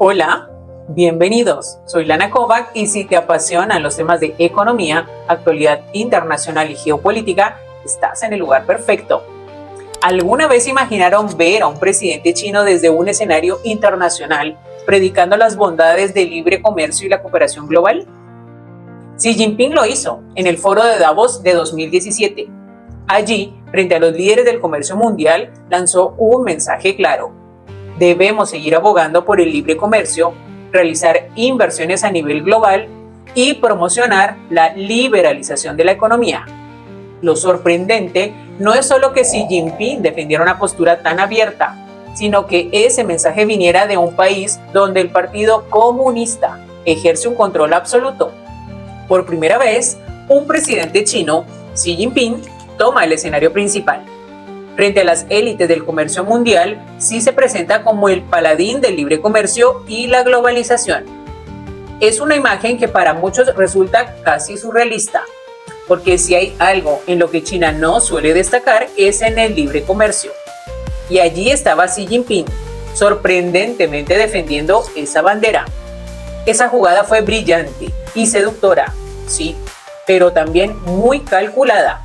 Hola, bienvenidos. Soy Lana Kovac y si te apasionan los temas de economía, actualidad internacional y geopolítica, estás en el lugar perfecto. ¿Alguna vez imaginaron ver a un presidente chino desde un escenario internacional predicando las bondades del libre comercio y la cooperación global? Xi Jinping lo hizo en el Foro de Davos de 2017. Allí, frente a los líderes del comercio mundial, lanzó un mensaje claro. Debemos seguir abogando por el libre comercio, realizar inversiones a nivel global y promocionar la liberalización de la economía. Lo sorprendente no es solo que Xi Jinping defendiera una postura tan abierta, sino que ese mensaje viniera de un país donde el Partido Comunista ejerce un control absoluto. Por primera vez, un presidente chino, Xi Jinping, toma el escenario principal. Frente a las élites del comercio mundial, Xi se presenta como el paladín del libre comercio y la globalización. Es una imagen que para muchos resulta casi surrealista, porque si hay algo en lo que China no suele destacar es en el libre comercio. Y allí estaba Xi Jinping, sorprendentemente defendiendo esa bandera. Esa jugada fue brillante y seductora, sí, pero también muy calculada.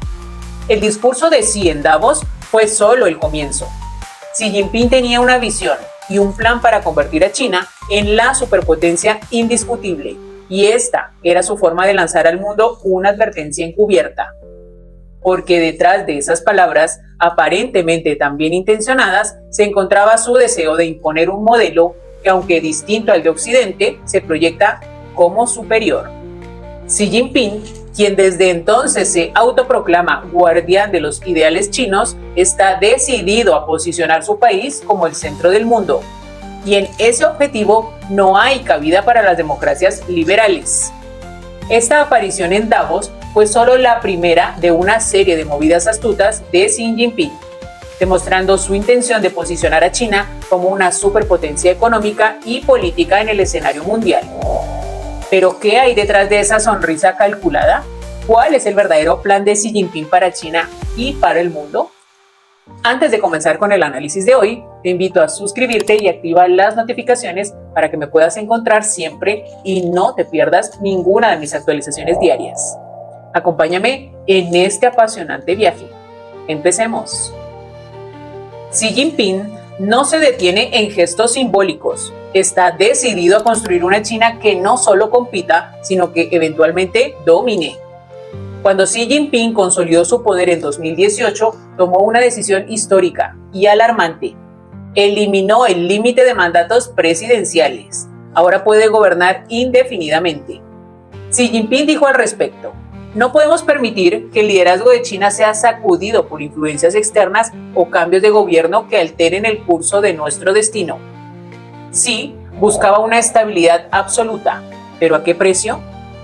El discurso de Xi en Davos fue solo el comienzo. Xi Jinping tenía una visión y un plan para convertir a China en la superpotencia indiscutible, y esta era su forma de lanzar al mundo una advertencia encubierta. Porque detrás de esas palabras, aparentemente tan bien intencionadas, se encontraba su deseo de imponer un modelo que, aunque distinto al de Occidente, se proyecta como superior. Xi Jinping, quien desde entonces se autoproclama guardián de los ideales chinos, está decidido a posicionar su país como el centro del mundo. Y en ese objetivo no hay cabida para las democracias liberales. Esta aparición en Davos fue solo la primera de una serie de movidas astutas de Xi Jinping, demostrando su intención de posicionar a China como una superpotencia económica y política en el escenario mundial. ¿Pero qué hay detrás de esa sonrisa calculada? ¿Cuál es el verdadero plan de Xi Jinping para China y para el mundo? Antes de comenzar con el análisis de hoy, te invito a suscribirte y activar las notificaciones para que me puedas encontrar siempre y no te pierdas ninguna de mis actualizaciones diarias. Acompáñame en este apasionante viaje. Empecemos. Xi Jinping no se detiene en gestos simbólicos. Está decidido a construir una China que no solo compita, sino que eventualmente domine. Cuando Xi Jinping consolidó su poder en 2018, tomó una decisión histórica y alarmante. Eliminó el límite de mandatos presidenciales. Ahora puede gobernar indefinidamente. Xi Jinping dijo al respecto: no podemos permitir que el liderazgo de China sea sacudido por influencias externas o cambios de gobierno que alteren el curso de nuestro destino. Xi buscaba una estabilidad absoluta, ¿pero a qué precio?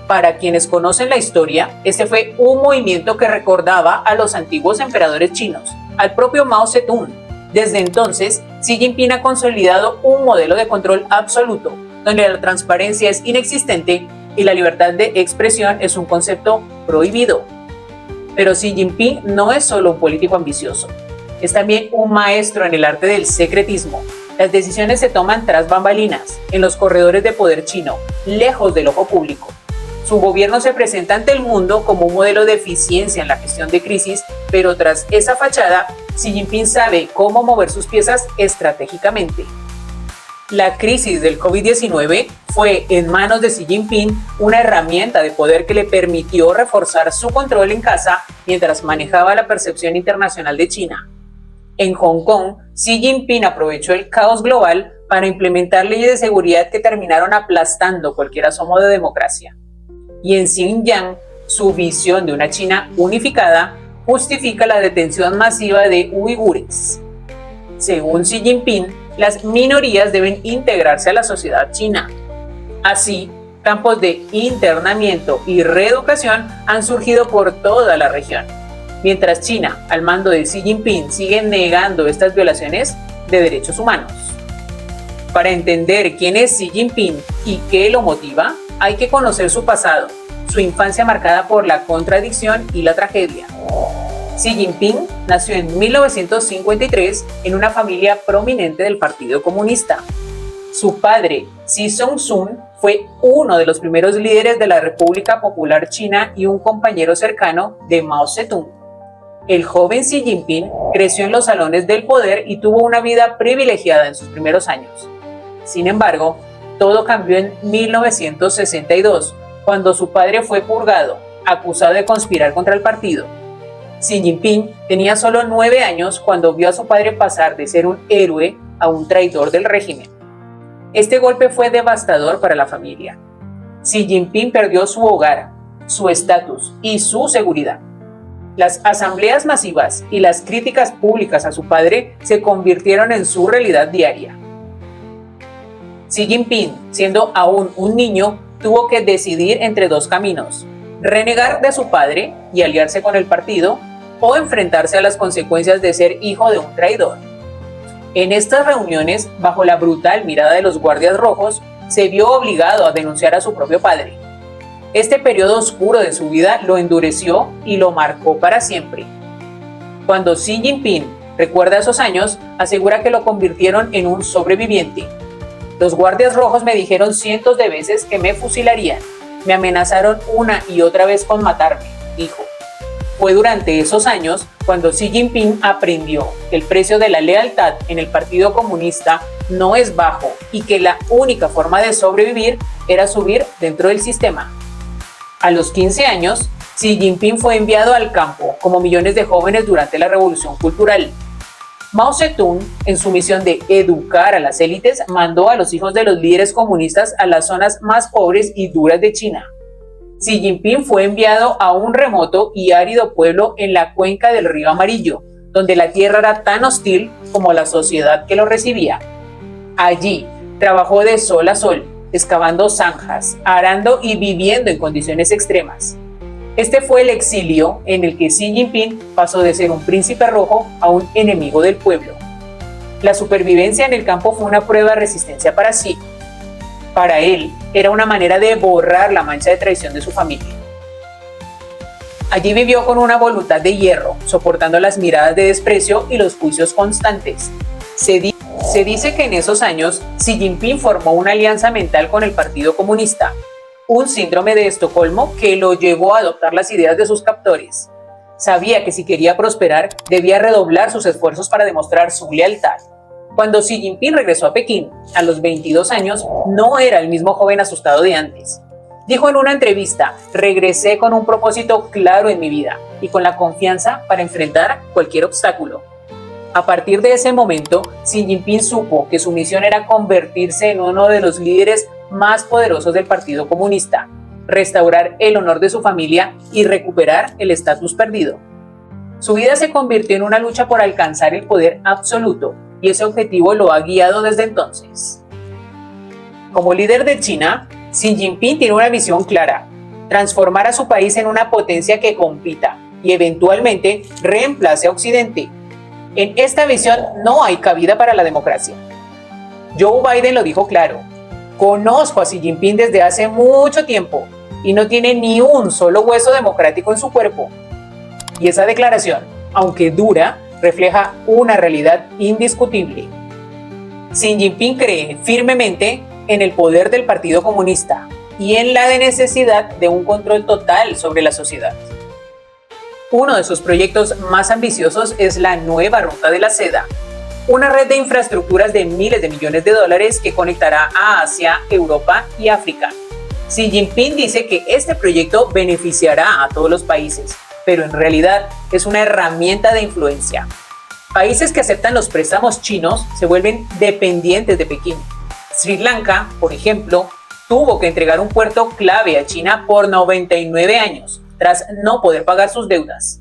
Para quienes conocen la historia, este fue un movimiento que recordaba a los antiguos emperadores chinos, al propio Mao Zedong. Desde entonces, Xi Jinping ha consolidado un modelo de control absoluto, donde la transparencia es inexistente y la libertad de expresión es un concepto prohibido. Pero Xi Jinping no es solo un político ambicioso, es también un maestro en el arte del secretismo. Las decisiones se toman tras bambalinas, en los corredores de poder chino, lejos del ojo público. Su gobierno se presenta ante el mundo como un modelo de eficiencia en la gestión de crisis, pero tras esa fachada, Xi Jinping sabe cómo mover sus piezas estratégicamente. La crisis del COVID-19 fue, en manos de Xi Jinping, una herramienta de poder que le permitió reforzar su control en casa mientras manejaba la percepción internacional de China. En Hong Kong, Xi Jinping aprovechó el caos global para implementar leyes de seguridad que terminaron aplastando cualquier asomo de democracia. Y en Xinjiang, su visión de una China unificada justifica la detención masiva de uigures. Según Xi Jinping, las minorías deben integrarse a la sociedad china. Así, campos de internamiento y reeducación han surgido por toda la región, mientras China, al mando de Xi Jinping, sigue negando estas violaciones de derechos humanos. Para entender quién es Xi Jinping y qué lo motiva, hay que conocer su pasado, su infancia marcada por la contradicción y la tragedia. Xi Jinping nació en 1953 en una familia prominente del Partido Comunista. Su padre, Xi Zhongsun fue uno de los primeros líderes de la República Popular China y un compañero cercano de Mao Zedong. El joven Xi Jinping creció en los salones del poder y tuvo una vida privilegiada en sus primeros años. Sin embargo, todo cambió en 1962, cuando su padre fue purgado, acusado de conspirar contra el partido. Xi Jinping tenía solo 9 años cuando vio a su padre pasar de ser un héroe a un traidor del régimen. Este golpe fue devastador para la familia. Xi Jinping perdió su hogar, su estatus y su seguridad. Las asambleas masivas y las críticas públicas a su padre se convirtieron en su realidad diaria. Xi Jinping, siendo aún un niño, tuvo que decidir entre dos caminos: renegar de su padre y aliarse con el partido, o enfrentarse a las consecuencias de ser hijo de un traidor. En estas reuniones, bajo la brutal mirada de los guardias rojos, se vio obligado a denunciar a su propio padre. Este periodo oscuro de su vida lo endureció y lo marcó para siempre. Cuando Xi Jinping recuerda esos años, asegura que lo convirtieron en un sobreviviente. Los guardias rojos me dijeron cientos de veces que me fusilarían. Me amenazaron una y otra vez con matarme, dijo. Fue durante esos años cuando Xi Jinping aprendió que el precio de la lealtad en el Partido Comunista no es bajo y que la única forma de sobrevivir era subir dentro del sistema. A los 15 años, Xi Jinping fue enviado al campo, como millones de jóvenes durante la Revolución Cultural. Mao Zedong, en su misión de educar a las élites, mandó a los hijos de los líderes comunistas a las zonas más pobres y duras de China. Xi Jinping fue enviado a un remoto y árido pueblo en la cuenca del río Amarillo, donde la tierra era tan hostil como la sociedad que lo recibía. Allí trabajó de sol a sol, excavando zanjas, arando y viviendo en condiciones extremas. Este fue el exilio en el que Xi Jinping pasó de ser un príncipe rojo a un enemigo del pueblo. La supervivencia en el campo fue una prueba de resistencia para Xi. Para él, era una manera de borrar la mancha de traición de su familia. Allí vivió con una voluntad de hierro, soportando las miradas de desprecio y los juicios constantes. Se dice que en esos años, Xi Jinping formó una alianza mental con el Partido Comunista, un síndrome de Estocolmo que lo llevó a adoptar las ideas de sus captores. Sabía que si quería prosperar, debía redoblar sus esfuerzos para demostrar su lealtad. Cuando Xi Jinping regresó a Pekín, a los 22 años, no era el mismo joven asustado de antes. Dijo en una entrevista: regresé con un propósito claro en mi vida y con la confianza para enfrentar cualquier obstáculo. A partir de ese momento, Xi Jinping supo que su misión era convertirse en uno de los líderes más poderosos del Partido Comunista, restaurar el honor de su familia y recuperar el estatus perdido. Su vida se convirtió en una lucha por alcanzar el poder absoluto, y ese objetivo lo ha guiado desde entonces. Como líder de China, Xi Jinping tiene una visión clara: transformar a su país en una potencia que compita y eventualmente reemplace a Occidente. En esta visión no hay cabida para la democracia. Joe Biden lo dijo claro: conozco a Xi Jinping desde hace mucho tiempo y no tiene ni un solo hueso democrático en su cuerpo. Y esa declaración, aunque dura, refleja una realidad indiscutible. Xi Jinping cree firmemente en el poder del Partido Comunista y en la necesidad de un control total sobre la sociedad. Uno de sus proyectos más ambiciosos es la Nueva Ruta de la Seda, una red de infraestructuras de miles de millones de dólares que conectará a Asia, Europa y África. Xi Jinping dice que este proyecto beneficiará a todos los países, pero en realidad es una herramienta de influencia. Países que aceptan los préstamos chinos se vuelven dependientes de Pekín. Sri Lanka, por ejemplo, tuvo que entregar un puerto clave a China por 99 años, tras no poder pagar sus deudas.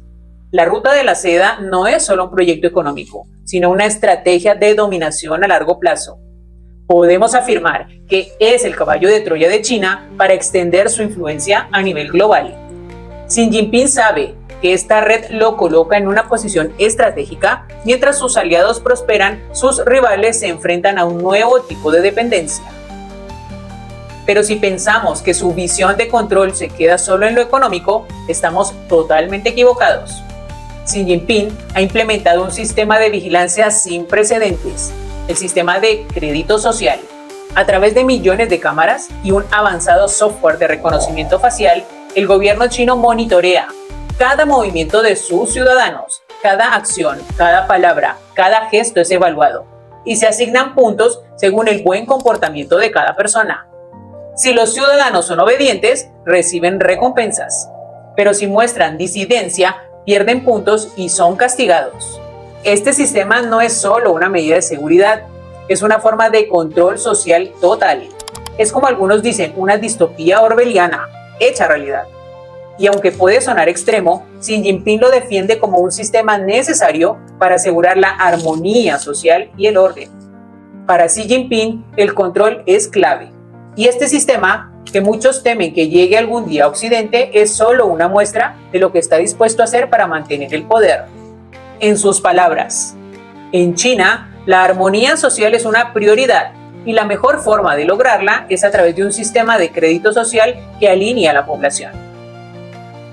La Ruta de la Seda no es solo un proyecto económico, sino una estrategia de dominación a largo plazo. Podemos afirmar que es el caballo de Troya de China para extender su influencia a nivel global. Xi Jinping sabe que esta red lo coloca en una posición estratégica. Mientras sus aliados prosperan, sus rivales se enfrentan a un nuevo tipo de dependencia. Pero si pensamos que su visión de control se queda solo en lo económico, estamos totalmente equivocados. Xi Jinping ha implementado un sistema de vigilancia sin precedentes, el sistema de crédito social. A través de millones de cámaras y un avanzado software de reconocimiento facial, el gobierno chino monitorea cada movimiento de sus ciudadanos, cada acción, cada palabra, cada gesto es evaluado y se asignan puntos según el buen comportamiento de cada persona. Si los ciudadanos son obedientes, reciben recompensas, pero si muestran disidencia, pierden puntos y son castigados. Este sistema no es solo una medida de seguridad, es una forma de control social total. Es como algunos dicen, una distopía orwelliana, hecha realidad. Y aunque puede sonar extremo, Xi Jinping lo defiende como un sistema necesario para asegurar la armonía social y el orden. Para Xi Jinping, el control es clave. Y este sistema, que muchos temen que llegue algún día a Occidente, es solo una muestra de lo que está dispuesto a hacer para mantener el poder. En sus palabras, en China, la armonía social es una prioridad y la mejor forma de lograrla es a través de un sistema de crédito social que alinee a la población.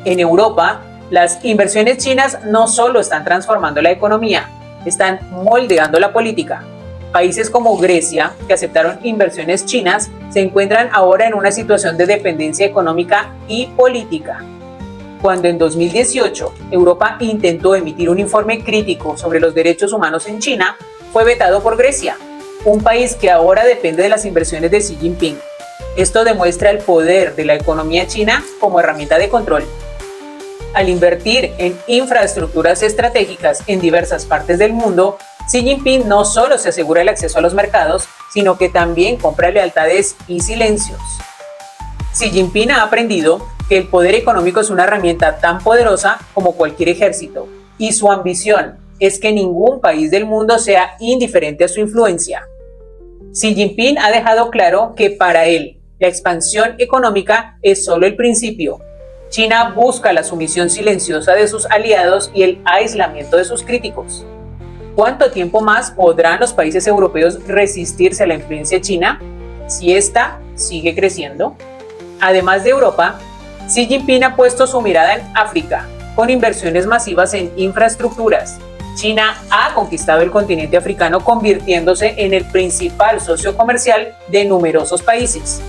En Europa, las inversiones chinas no solo están transformando la economía, están moldeando la política. Países como Grecia, que aceptaron inversiones chinas, se encuentran ahora en una situación de dependencia económica y política. Cuando en 2018 Europa intentó emitir un informe crítico sobre los derechos humanos en China, fue vetado por Grecia, un país que ahora depende de las inversiones de Xi Jinping. Esto demuestra el poder de la economía china como herramienta de control. Al invertir en infraestructuras estratégicas en diversas partes del mundo, Xi Jinping no solo se asegura el acceso a los mercados, sino que también compra lealtades y silencios. Xi Jinping ha aprendido que el poder económico es una herramienta tan poderosa como cualquier ejército, y su ambición es que ningún país del mundo sea indiferente a su influencia. Xi Jinping ha dejado claro que para él, la expansión económica es solo el principio. China busca la sumisión silenciosa de sus aliados y el aislamiento de sus críticos. ¿Cuánto tiempo más podrán los países europeos resistirse a la influencia china si ésta sigue creciendo? Además de Europa, Xi Jinping ha puesto su mirada en África, con inversiones masivas en infraestructuras. China ha conquistado el continente africano, convirtiéndose en el principal socio comercial de numerosos países.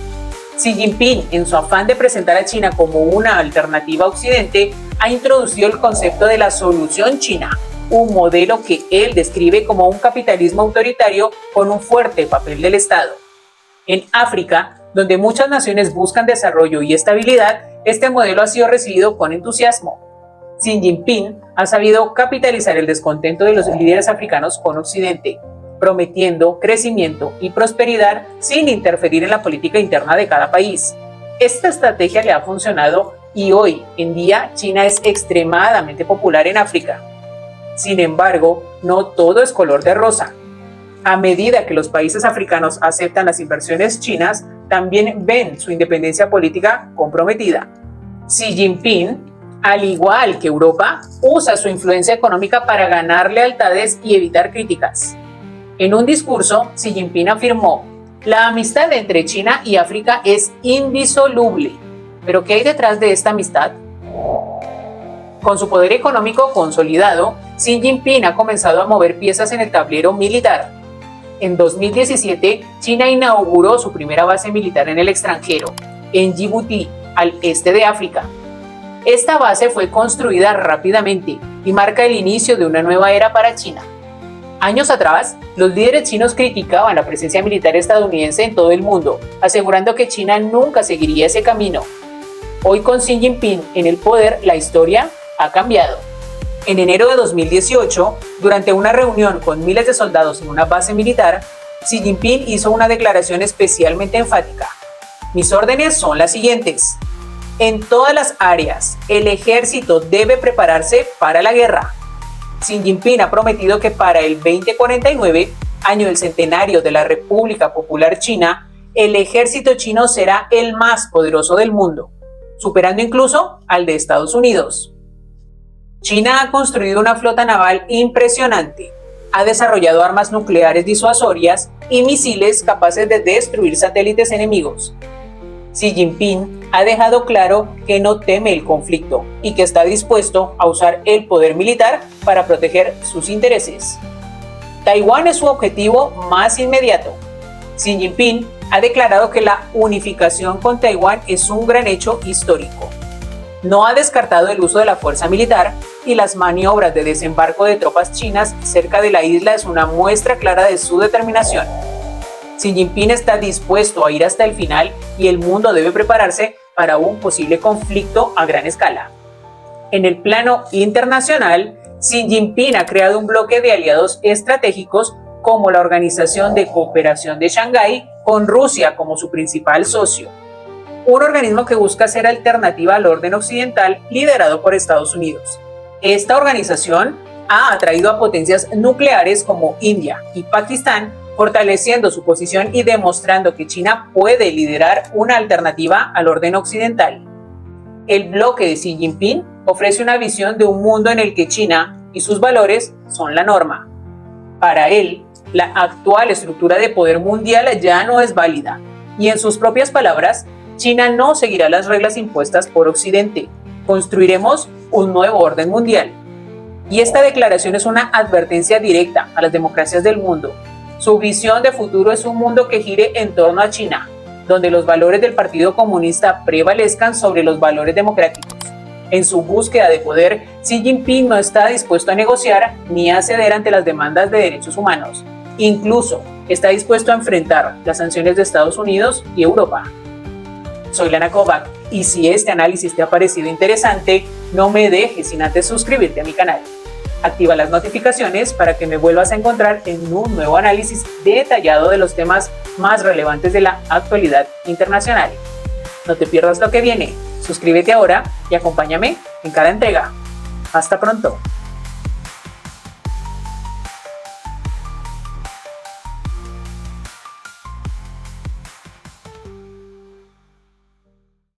Xi Jinping, en su afán de presentar a China como una alternativa a Occidente, ha introducido el concepto de la solución china, un modelo que él describe como un capitalismo autoritario con un fuerte papel del Estado. En África, donde muchas naciones buscan desarrollo y estabilidad, este modelo ha sido recibido con entusiasmo. Xi Jinping ha sabido capitalizar el descontento de los líderes africanos con Occidente, prometiendo crecimiento y prosperidad sin interferir en la política interna de cada país. Esta estrategia le ha funcionado y hoy en día China es extremadamente popular en África. Sin embargo, no todo es color de rosa. A medida que los países africanos aceptan las inversiones chinas, también ven su independencia política comprometida. Xi Jinping, al igual que Europa, usa su influencia económica para ganar lealtades y evitar críticas. En un discurso, Xi Jinping afirmó: "La amistad entre China y África es indisoluble". ¿Pero qué hay detrás de esta amistad? Con su poder económico consolidado, Xi Jinping ha comenzado a mover piezas en el tablero militar. En 2017, China inauguró su primera base militar en el extranjero, en Djibouti, al este de África. Esta base fue construida rápidamente y marca el inicio de una nueva era para China. Años atrás, los líderes chinos criticaban la presencia militar estadounidense en todo el mundo, asegurando que China nunca seguiría ese camino. Hoy, con Xi Jinping en el poder, la historia ha cambiado. En enero de 2018, durante una reunión con miles de soldados en una base militar, Xi Jinping hizo una declaración especialmente enfática. "Mis órdenes son las siguientes. En todas las áreas, el ejército debe prepararse para la guerra". Xi Jinping ha prometido que para el 2049, año del centenario de la República Popular China, el ejército chino será el más poderoso del mundo, superando incluso al de Estados Unidos. China ha construido una flota naval impresionante, ha desarrollado armas nucleares disuasorias y misiles capaces de destruir satélites enemigos. Xi Jinping ha dejado claro que no teme el conflicto y que está dispuesto a usar el poder militar para proteger sus intereses. Taiwán es su objetivo más inmediato. Xi Jinping ha declarado que la unificación con Taiwán es un gran hecho histórico. No ha descartado el uso de la fuerza militar y las maniobras de desembarco de tropas chinas cerca de la isla es una muestra clara de su determinación. Xi Jinping está dispuesto a ir hasta el final y el mundo debe prepararse para un posible conflicto a gran escala. En el plano internacional, Xi Jinping ha creado un bloque de aliados estratégicos como la Organización de Cooperación de Shanghái, con Rusia como su principal socio, un organismo que busca ser alternativa al orden occidental liderado por Estados Unidos. Esta organización ha atraído a potencias nucleares como India y Pakistán, fortaleciendo su posición y demostrando que China puede liderar una alternativa al orden occidental. El bloque de Xi Jinping ofrece una visión de un mundo en el que China y sus valores son la norma. Para él, la actual estructura de poder mundial ya no es válida, y en sus propias palabras, China no seguirá las reglas impuestas por Occidente. Construiremos un nuevo orden mundial. Y esta declaración es una advertencia directa a las democracias del mundo. Su visión de futuro es un mundo que gire en torno a China, donde los valores del Partido Comunista prevalezcan sobre los valores democráticos. En su búsqueda de poder, Xi Jinping no está dispuesto a negociar ni a ceder ante las demandas de derechos humanos. Incluso está dispuesto a enfrentar las sanciones de Estados Unidos y Europa. Soy Lana Kovac y si este análisis te ha parecido interesante, no me dejes sin antes suscribirte a mi canal. Activa las notificaciones para que me vuelvas a encontrar en un nuevo análisis detallado de los temas más relevantes de la actualidad internacional. No te pierdas lo que viene. Suscríbete ahora y acompáñame en cada entrega. Hasta pronto.